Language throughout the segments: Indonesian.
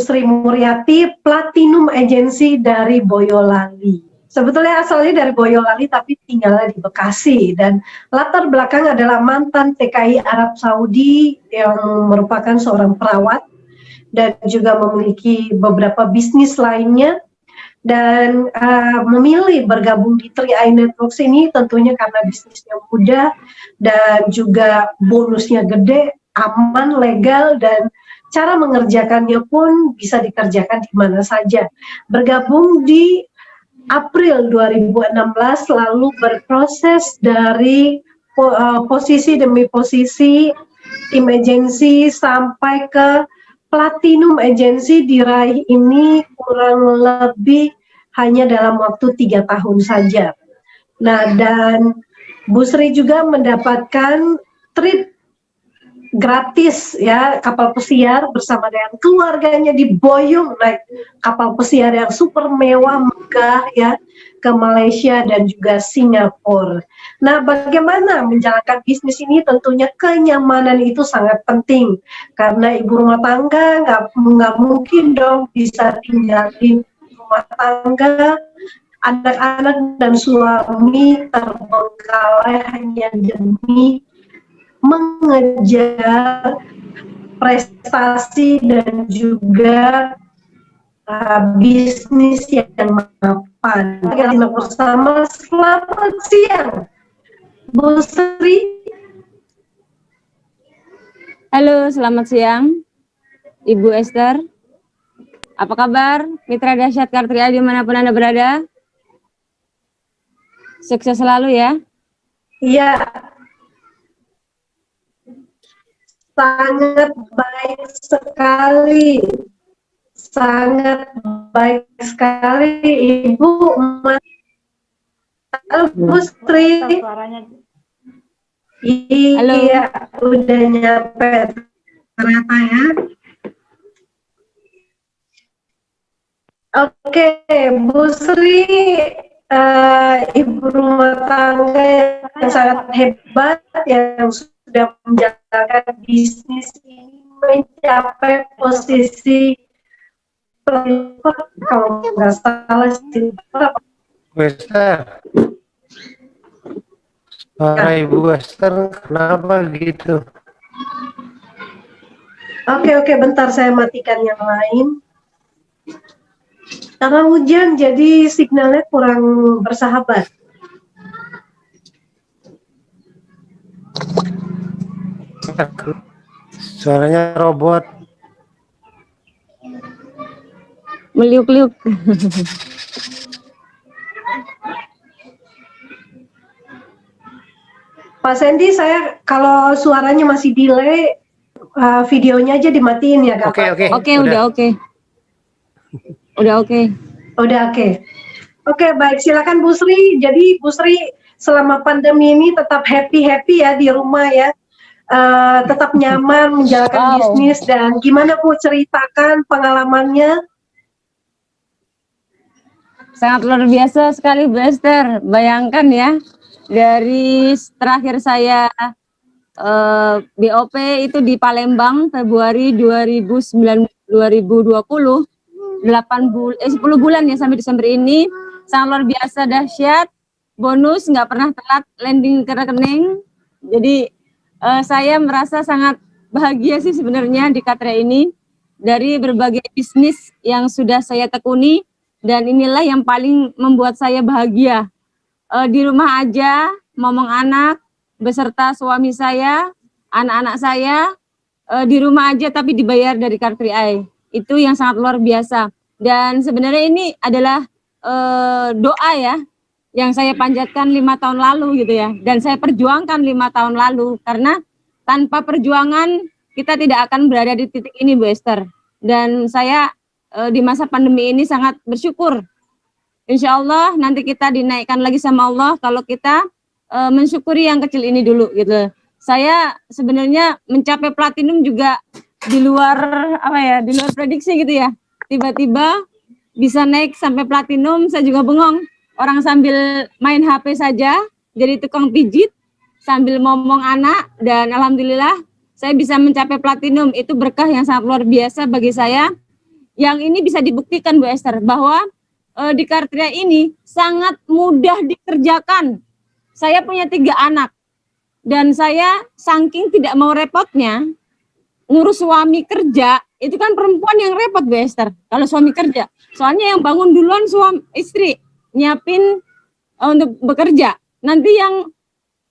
Sri Muryati, Platinum Agency dari Boyolali. Sebetulnya asalnya dari Boyolali tapi tinggalnya di Bekasi, dan latar belakang adalah mantan TKI Arab Saudi yang merupakan seorang perawat dan juga memiliki beberapa bisnis lainnya, dan memilih bergabung di 3i Networks ini tentunya karena bisnisnya mudah dan juga bonusnya gede, aman, legal, dan cara mengerjakannya pun bisa dikerjakan di mana saja. Bergabung di April 2016, lalu berproses dari posisi demi posisi tim agensi sampai ke Platinum Agency, diraih ini kurang lebih hanya dalam waktu 3 tahun saja. Nah, dan Bu Sri juga mendapatkan trip gratis ya, kapal pesiar bersama dengan keluarganya diboyong naik kapal pesiar yang super mewah megah ya ke Malaysia dan juga Singapura. Nah, bagaimana menjalankan bisnis ini? Tentunya kenyamanan itu sangat penting karena ibu rumah tangga nggak mungkin dong bisa tinggalin rumah tangga, anak-anak dan suami terbengkalai hanya demi mengejar prestasi dan juga bisnis yang mapan. Kita bersama, selamat siang, Bu Sri. Halo, selamat siang, Ibu Esther. Apa kabar, mitra dahsyat Kartri A dimanapun Anda berada? Sukses selalu ya. Iya. Sangat baik sekali, sangat baik sekali Ibu. Bu Sri. Iya, udah nyampe ternyata ya. Oke, Bu Sri, ibu rumah tangga yang sangat hebat yang sudah menjalankan bisnis ini mencapai posisi kalau nggak salah Esther, suara Ibu Esther kenapa gitu? Oke, bentar saya matikan yang lain. Karena hujan jadi signalnya kurang bersahabat. Suaranya robot. Meliuk-liuk. Pak Sandy, saya kalau suaranya masih delay, videonya aja dimatiin ya, Kak. Oke, udah oke. Udah oke. Oke, baik, silakan Bu Sri. Jadi Bu Sri selama pandemi ini tetap happy ya di rumah ya. Tetap nyaman menjalankan bisnis, dan gimana Bu, ceritakan pengalamannya? Sangat luar biasa sekali Bu Esther. Bayangkan ya, dari terakhir saya BOP itu di Palembang Februari 2020, 10 bulan ya sampai Desember ini, sangat luar biasa dahsyat. Bonus nggak pernah telat landing ke rekening. Jadi saya merasa sangat bahagia sih sebenarnya di Katria ini, dari berbagai bisnis yang sudah saya tekuni, dan inilah yang paling membuat saya bahagia. Di rumah aja, momong anak, beserta suami saya, anak-anak saya, di rumah aja tapi dibayar dari Kartri A. Itu yang sangat luar biasa. Dan sebenarnya ini adalah doa ya, yang saya panjatkan 5 tahun lalu gitu ya. Dan saya perjuangkan 5 tahun lalu, karena tanpa perjuangan kita tidak akan berada di titik ini Bu Esther. Dan saya di masa pandemi ini sangat bersyukur. Insya Allah nanti kita dinaikkan lagi sama Allah kalau kita mensyukuri yang kecil ini dulu gitu. Saya sebenarnya mencapai platinum juga di luar di luar prediksi gitu ya. Tiba-tiba bisa naik sampai platinum, saya juga bengong. Orang sambil main HP saja, jadi tukang pijit sambil ngomong anak, dan alhamdulillah saya bisa mencapai platinum. Itu berkah yang sangat luar biasa bagi saya. yang ini bisa dibuktikan Bu Esther bahwa di Kartria ini sangat mudah dikerjakan. Saya punya 3 anak dan saya saking tidak mau repotnya ngurus suami kerja, itu kan perempuan yang repot Bu Esther kalau suami kerja. Soalnya yang bangun duluan istri, nyiapin untuk bekerja. Nanti yang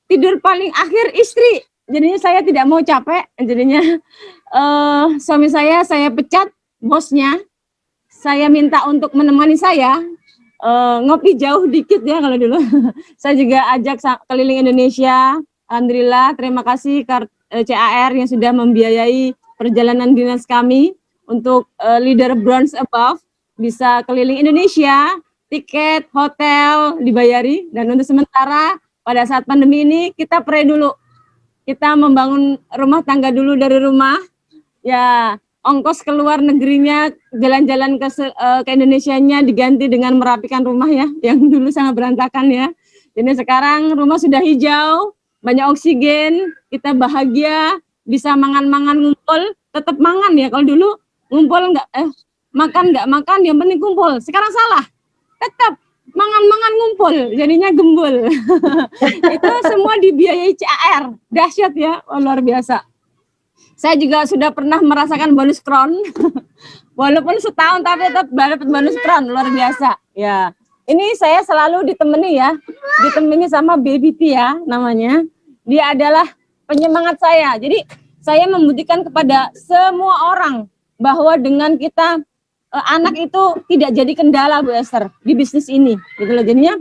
tidur paling akhir istri. Jadinya saya tidak mau capek, jadinya suami saya pecat, bosnya. Saya minta untuk menemani saya ngopi jauh dikit ya kalau dulu. Saya juga ajak keliling Indonesia. Alhamdulillah, terima kasih CAR yang sudah membiayai perjalanan dinas kami untuk leader bronze above bisa keliling Indonesia, tiket, hotel dibayari, dan untuk sementara pada saat pandemi ini kita pray dulu. Kita membangun rumah tangga dulu dari rumah. Ya, ongkos ke luar negerinya, jalan-jalan ke Indonesianya diganti dengan merapikan rumah ya, yang dulu sangat berantakan ya. Jadi sekarang rumah sudah hijau, banyak oksigen, kita bahagia, bisa mangan-mangan ngumpul, tetap mangan ya. Kalau dulu ngumpul makan nggak makan, yang penting kumpul. Sekarang salah, tetap mangan-mangan ngumpul, jadinya gembul. Itu semua dibiayai CAR, dahsyat ya, luar biasa. Saya juga sudah pernah merasakan bonus kron, walaupun setahun tapi tetap dapat bonus kron, luar biasa. Ya, ini saya selalu ditemani sama Baby Tia namanya. Dia adalah penyemangat saya. Jadi saya membuktikan kepada semua orang bahwa dengan kita anak itu tidak jadi kendala Bu Esther di bisnis ini, gitu loh. Jadinya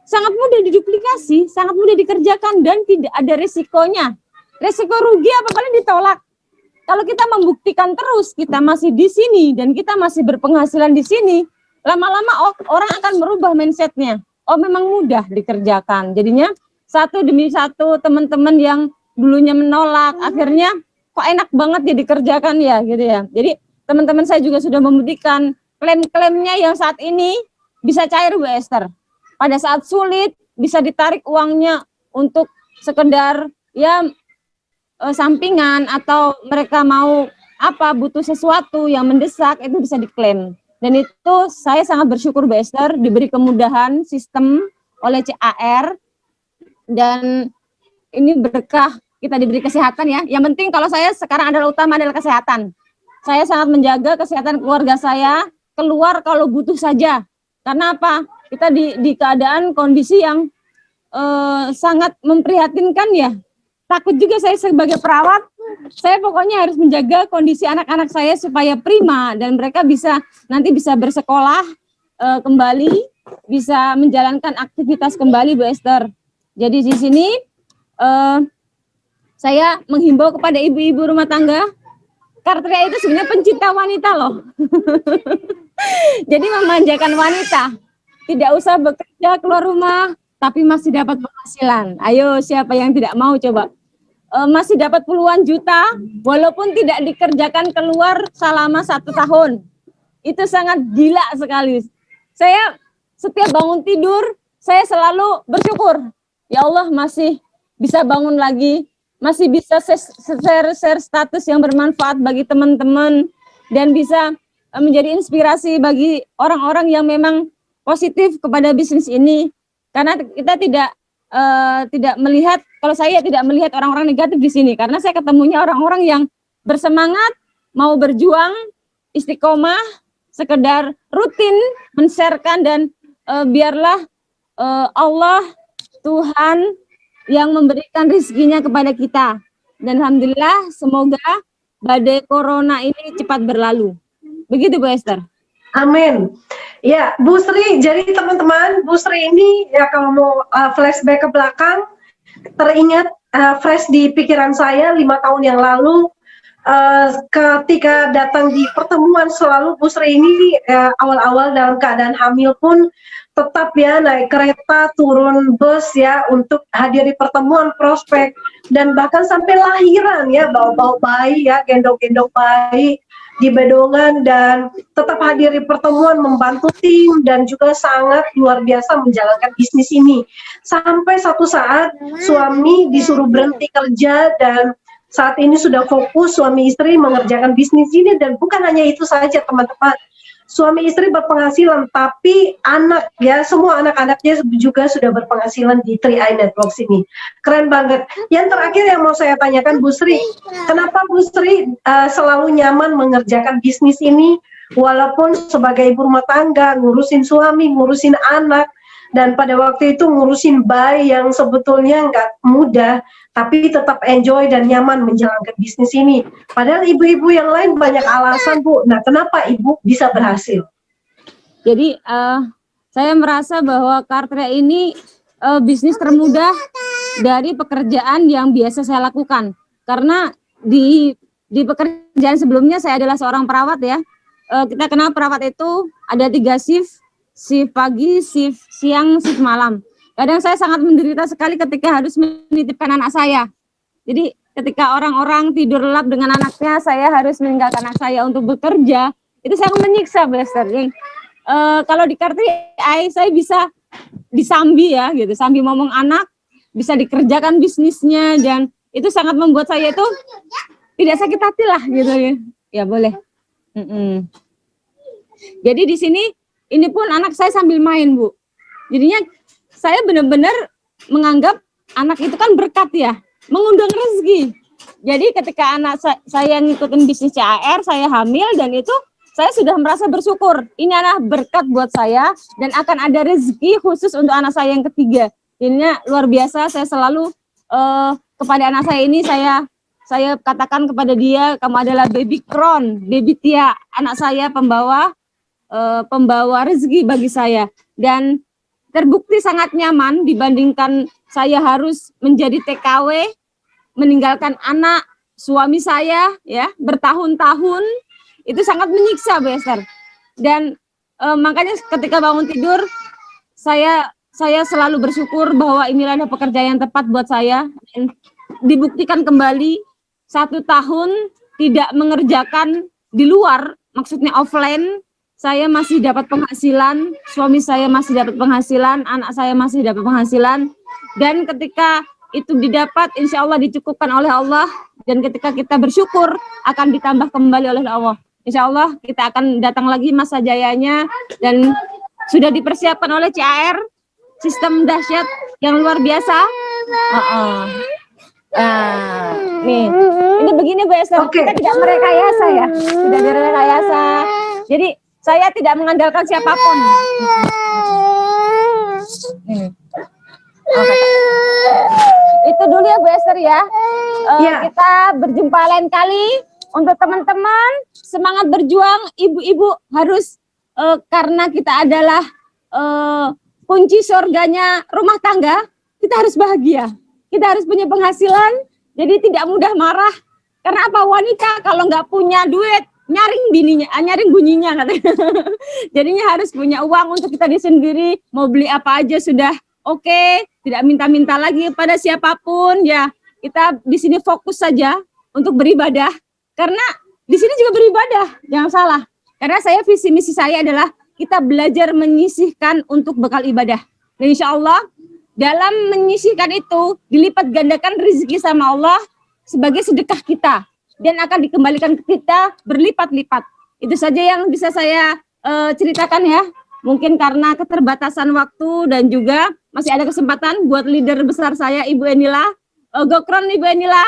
sangat mudah diduplikasi, sangat mudah dikerjakan dan tidak ada resikonya. Resiko rugi apa paling ditolak. Kalau kita membuktikan terus kita masih di sini dan kita masih berpenghasilan di sini, lama-lama orang akan merubah mindsetnya. Oh memang mudah dikerjakan. Jadinya satu demi satu teman-teman yang dulunya menolak, akhirnya kok enak banget ya dikerjakan ya, gitu ya. Jadi teman-teman saya juga sudah membuktikan klaim-klaimnya yang saat ini bisa cair Bu Esther. Pada saat sulit bisa ditarik uangnya untuk sekedar ya sampingan atau mereka mau butuh sesuatu yang mendesak itu bisa diklaim. Dan itu saya sangat bersyukur Bu Esther diberi kemudahan sistem oleh CAR dan ini berkah kita diberi kesehatan ya. Yang penting kalau saya sekarang utama adalah kesehatan. Saya sangat menjaga kesehatan keluarga saya, keluar kalau butuh saja. Karena apa? Kita di keadaan kondisi yang sangat memprihatinkan ya. Takut juga saya sebagai perawat, saya pokoknya harus menjaga kondisi anak-anak saya supaya prima dan mereka nanti bisa bersekolah kembali, bisa menjalankan aktivitas kembali Bu Esther. Jadi di sini saya menghimbau kepada ibu-ibu rumah tangga, Kartria itu sebenarnya pencinta wanita loh. Jadi memanjakan wanita. Tidak usah bekerja keluar rumah, tapi masih dapat penghasilan. Ayo siapa yang tidak mau coba. Masih dapat puluhan juta, walaupun tidak dikerjakan keluar selama 1 tahun. Itu sangat gila sekali. Saya setiap bangun tidur, saya selalu bersyukur. Ya Allah masih bisa bangun lagi, masih bisa share status yang bermanfaat bagi teman-teman dan bisa menjadi inspirasi bagi orang-orang yang memang positif kepada bisnis ini. Karena kita tidak melihat, kalau saya tidak melihat orang-orang negatif di sini, karena saya ketemunya orang-orang yang bersemangat, mau berjuang, istiqomah, sekedar rutin men-sharekan dan biarlah Allah Tuhan yang memberikan rezekinya kepada kita. Dan alhamdulillah semoga badai corona ini cepat berlalu. Begitu Bu Esther. Amin. Ya, Bu Sri, jadi teman-teman, Bu Sri ini ya kalau mau flashback ke belakang, teringat fresh di pikiran saya 5 tahun yang lalu ketika datang di pertemuan selalu Bu Sri ini awal-awal dalam keadaan hamil pun tetap ya naik kereta, turun bus ya untuk hadiri pertemuan prospek dan bahkan sampai lahiran ya bawa-bawa bayi ya, gendong-gendong bayi di bedongan dan tetap hadiri pertemuan, membantu tim dan juga sangat luar biasa menjalankan bisnis ini. Sampai satu saat suami disuruh berhenti kerja dan saat ini sudah fokus suami istri mengerjakan bisnis ini, dan bukan hanya itu saja teman-teman. Suami istri berpenghasilan, tapi anak ya, semua anak-anaknya juga sudah berpenghasilan di 3i Networks ini. Keren banget. Yang terakhir yang mau saya tanyakan Bu Sri, kenapa Bu Sri selalu nyaman mengerjakan bisnis ini, walaupun sebagai ibu rumah tangga, ngurusin suami, ngurusin anak, dan pada waktu itu ngurusin bayi yang sebetulnya nggak mudah, tapi tetap enjoy dan nyaman menjalankan bisnis ini. Padahal ibu-ibu yang lain banyak alasan, Bu. Nah, kenapa Ibu bisa berhasil? Jadi saya merasa bahwa Kartria ini bisnis termudah dari pekerjaan yang biasa saya lakukan. Karena di pekerjaan sebelumnya saya adalah seorang perawat ya. Kita kenal perawat itu ada 3 shift pagi, shift siang, shift malam. Kadang saya sangat menderita sekali ketika harus menitipkan anak saya. Jadi ketika orang-orang tidur lelap dengan anaknya, saya harus meninggalkan anak saya untuk bekerja. Itu sangat menyiksa, Bester. Kalau di Kartria, saya bisa disambi ya, gitu. Sambil ngomong anak, bisa dikerjakan bisnisnya, dan itu sangat membuat saya itu tidak sakit hati lah, gitu ya. Ya boleh. Jadi di sini, ini pun anak saya sambil main, Bu. Jadinya saya benar-benar menganggap anak itu kan berkat ya, mengundang rezeki. Jadi ketika anak saya ngikutin bisnis CAR, saya hamil, dan itu saya sudah merasa bersyukur. Ini adalah berkat buat saya, dan akan ada rezeki khusus untuk anak saya yang ketiga. Jadinya luar biasa, saya selalu kepada anak saya ini, saya katakan kepada dia, kamu adalah baby crown, baby Tia, anak saya pembawa rezeki bagi saya. Dan terbukti sangat nyaman dibandingkan saya harus menjadi TKW, meninggalkan anak, suami saya ya bertahun-tahun, itu sangat menyiksa, Bu Esther. Dan makanya ketika bangun tidur, saya selalu bersyukur bahwa inilah pekerjaan yang tepat buat saya. Dan dibuktikan kembali 1 tahun tidak mengerjakan di luar, maksudnya offline, saya masih dapat penghasilan, suami saya masih dapat penghasilan, anak saya masih dapat penghasilan, dan ketika itu didapat, insya Allah dicukupkan oleh Allah, dan ketika kita bersyukur, akan ditambah kembali oleh Allah. Insya Allah kita akan datang lagi masa jayanya, dan sudah dipersiapkan oleh CAR, sistem dahsyat yang luar biasa. Nih, ini begini Bu Esther, kita tidak merekayasa ya, tidak direkayasa. Jadi saya tidak mengandalkan siapapun. Itu dulu ya Bu Esther ya. Kita berjumpa lain kali. Untuk teman-teman, semangat berjuang. Ibu-ibu harus, karena kita adalah kunci surganya rumah tangga, kita harus bahagia. Kita harus punya penghasilan, jadi tidak mudah marah. Karena apa? Wanita kalau nggak punya duit, nyaring bunyinya katanya. Jadinya harus punya uang untuk kita sendiri, mau beli apa aja sudah oke, tidak minta-minta lagi pada siapapun ya. Kita di sini fokus saja untuk beribadah, karena di sini juga beribadah, jangan salah. Karena saya visi misi saya adalah kita belajar menyisihkan untuk bekal ibadah. Dan insya Allah dalam menyisihkan itu dilipat gandakan rezeki sama Allah sebagai sedekah kita, dan akan dikembalikan ke kita berlipat-lipat. Itu saja yang bisa saya ceritakan ya. Mungkin karena keterbatasan waktu, dan juga masih ada kesempatan buat leader besar saya, Ibu Enila. Gokron Ibu Enila,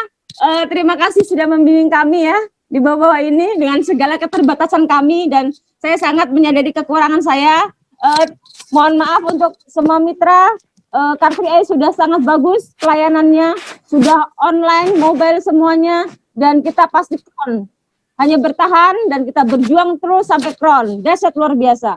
terima kasih sudah membimbing kami ya di bawah ini dengan segala keterbatasan kami, dan saya sangat menyadari kekurangan saya. Mohon maaf untuk semua mitra. Kartria sudah sangat bagus pelayanannya, sudah online, mobile semuanya, dan kita pasti kron. Hanya bertahan dan kita berjuang terus sampai kron. Dahsyat luar biasa.